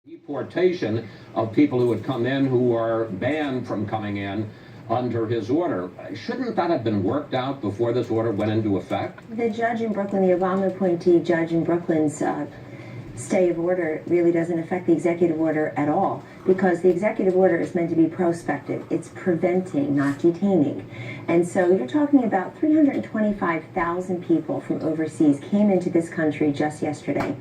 Deportation of people who had come in who are banned from coming in under his order. Shouldn't that have been worked out before this order went into effect? The judge in Brooklyn, the Obama appointee judge in Brooklyn's stay of order really doesn't affect the executive order at all, because the executive order is meant to be prospective. It's preventing, not detaining. And so you're talking about 325,000 people from overseas came into this country just yesterday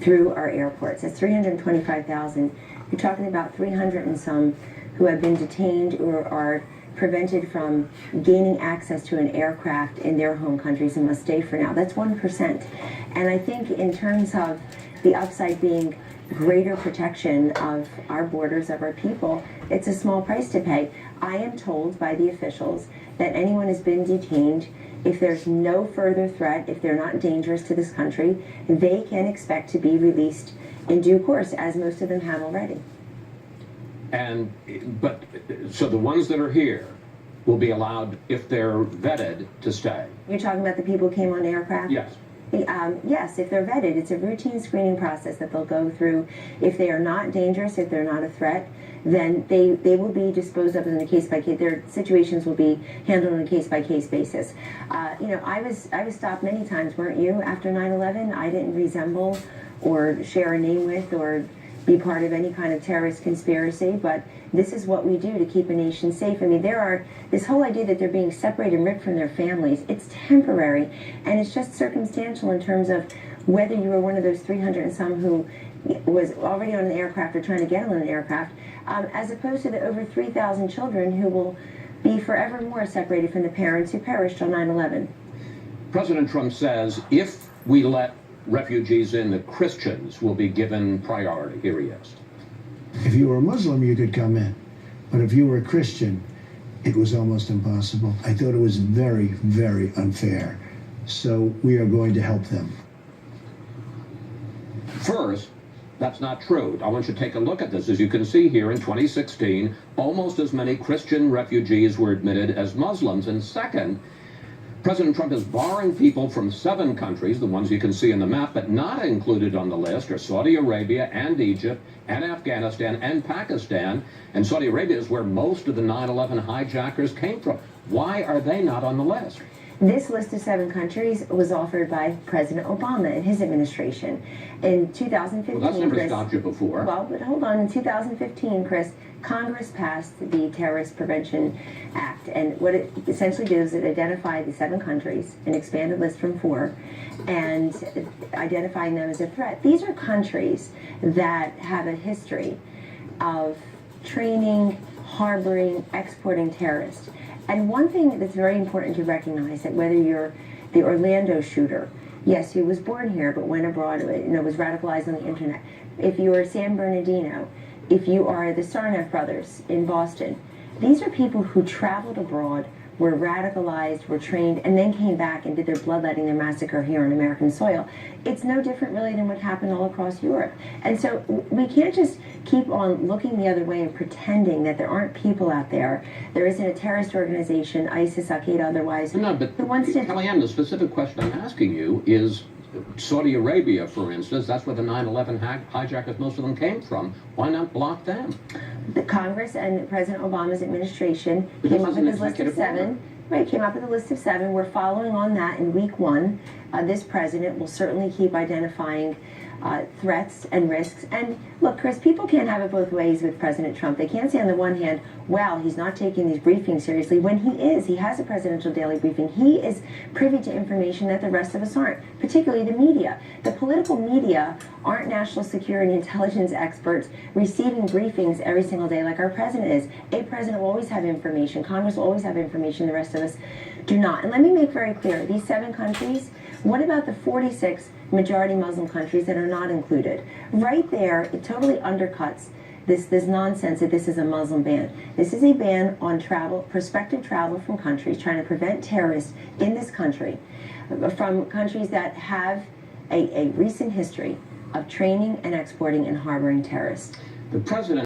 through our airports. That's 325,000. You're talking about 300 and some who have been detained or are prevented from gaining access to an aircraft in their home countries and must stay for now. That's 1%. And I think in terms of the upside being greater protection of our borders, of our people, it's a small price to pay. I am told by the officials that anyone has been detained, if there's no further threat, if they're not dangerous to this country, they can expect to be released in due course, as most of them have already. So the ones that are here will be allowed, if they're vetted, to stay. You're talking about the people who came on aircraft? Yes. Yes, if they're vetted. It's a routine screening process that they'll go through. If they are not dangerous, if they're not a threat, then they will be disposed of in a case-by-case. Their situations will be handled on a case-by-case basis. I was stopped many times, weren't you, after 9/11? I didn't resemble or share a name with or be part of any kind of terrorist conspiracy, but this is what we do to keep a nation safe. I mean, this whole idea that they're being separated and ripped from their families, it's temporary, and it's just circumstantial in terms of whether you were one of those 300 and some who was already on an aircraft or trying to get on an aircraft, as opposed to the over 3,000 children who will be forevermore separated from the parents who perished on 9/11. President Trump says if we let refugees in, the Christians will be given priority. Here he is. If you were a Muslim, you could come in. But if you were a Christian, it was almost impossible. I thought it was very, very unfair. So we are going to help them. First, that's not true. I want you to take a look at this. As you can see here, in 2016, almost as many Christian refugees were admitted as Muslims. And second, President Trump is barring people from 7 countries, the ones you can see in the map, but not included on the list are Saudi Arabia and Egypt and Afghanistan and Pakistan. And Saudi Arabia is where most of the 9/11 hijackers came from. Why are they not on the list? This list of 7 countries was offered by President Obama and his administration. In 2015, well, that's never stopped you before. Well, but hold on. In 2015, Chris, Congress passed the Terrorist Prevention Act, and what it essentially did is it identified the 7 countries, an expanded list from 4, and identifying them as a threat. These are countries that have a history of training, harboring, exporting terrorists. And one thing that's very important to recognize, that whether you're the Orlando shooter, yes, he was born here, but went abroad, was radicalized on the internet. If you are San Bernardino, if you are the Sarnoff brothers in Boston, these are people who traveled abroad, were radicalized, were trained, and then came back and did their bloodletting, their massacre here on American soil. It's no different really than what happened all across Europe. And so we can't just keep on looking the other way and pretending that there aren't people out there. There isn't a terrorist organization, ISIS, Al-Qaeda, otherwise. No, but who wants to... Kellyanne, the specific question I'm asking you is Saudi Arabia, for instance. That's where the 9/11 hijackers, most of them came from. Why not block them? The Congress and President Obama's administration came up with this list of 7. Right, came up with a list of 7. We're following on that in week 1. This president will certainly keep identifying threats and risks. And look, Chris, people can't have it both ways with President Trump. They can't say on the one hand, wow, he's not taking these briefings seriously, when he is. He has a presidential daily briefing. He is privy to information that the rest of us aren't, particularly the media. The political media aren't national security intelligence experts receiving briefings every single day like our president is. A president will always have information. Congress will always have information. The rest of us do not. And let me make very clear, these 7 countries, what about the 46 majority Muslim countries that are not included? Right there, it totally undercuts this nonsense that this is a Muslim ban. This is a ban on travel, prospective travel from countries trying to prevent terrorists in this country, from countries that have a recent history of training and exporting and harboring terrorists. The president